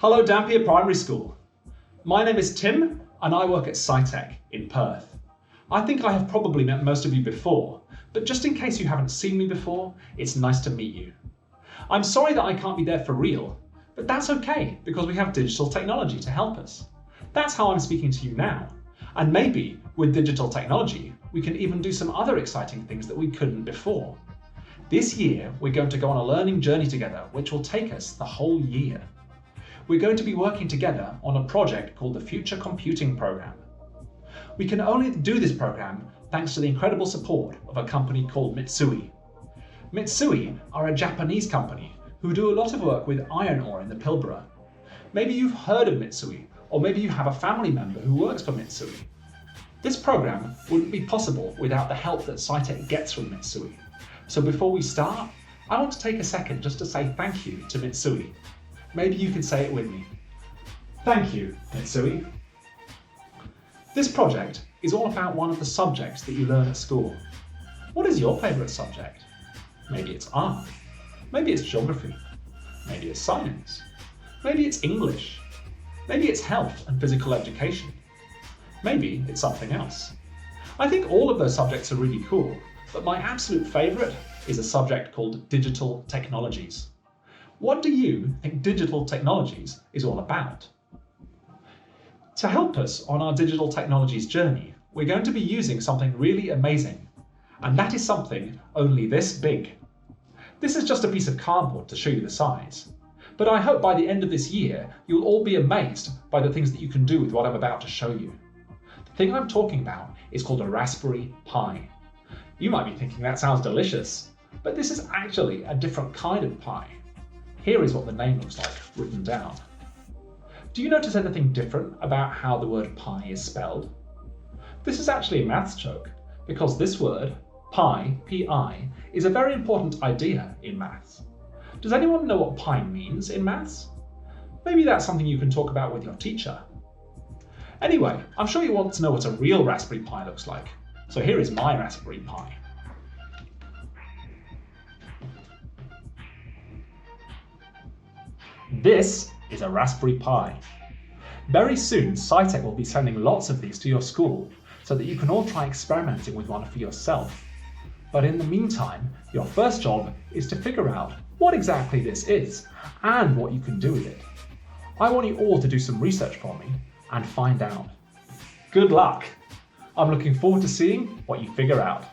Hello Dampier Primary School. My name is Tim and I work at Scitech in Perth. I think I have probably met most of you before, but just in case you haven't seen me before, it's nice to meet you. I'm sorry that I can't be there for real, but that's okay because we have digital technology to help us. That's how I'm speaking to you now. And maybe with digital technology, we can even do some other exciting things that we couldn't before. This year, we're going to go on a learning journey together, which will take us the whole year. We're going to be working together on a project called the Future Computing Program. We can only do this program thanks to the incredible support of a company called Mitsui. Mitsui are a Japanese company who do a lot of work with iron ore in the Pilbara. Maybe you've heard of Mitsui, or maybe you have a family member who works for Mitsui. This program wouldn't be possible without the help that Scitech gets from Mitsui. So before we start, I want to take a second just to say thank you to Mitsui. Maybe you can say it with me. Thank you, Mitsui. This project is all about one of the subjects that you learn at school. What is your favourite subject? Maybe it's art. Maybe it's geography. Maybe it's science. Maybe it's English. Maybe it's health and physical education. Maybe it's something else. I think all of those subjects are really cool, but my absolute favourite is a subject called digital technologies. What do you think digital technologies is all about? To help us on our digital technologies journey, we're going to be using something really amazing, and that is something only this big. This is just a piece of cardboard to show you the size, but I hope by the end of this year you'll all be amazed by the things that you can do with what I'm about to show you. The thing I'm talking about is called a Raspberry Pi. You might be thinking that sounds delicious, but this is actually a different kind of pie. Here is what the name looks like written down. Do you notice anything different about how the word pie is spelled? This is actually a maths joke, because this word, pi, P-I, is a very important idea in maths. Does anyone know what pi means in maths? Maybe that's something you can talk about with your teacher. Anyway, I'm sure you want to know what a real Raspberry Pi looks like, so here is my Raspberry Pi. This is a Raspberry Pi. Very soon, Scitech will be sending lots of these to your school so that you can all try experimenting with one for yourself. But in the meantime, your first job is to figure out what exactly this is and what you can do with it. I want you all to do some research for me and find out. Good luck! I'm looking forward to seeing what you figure out.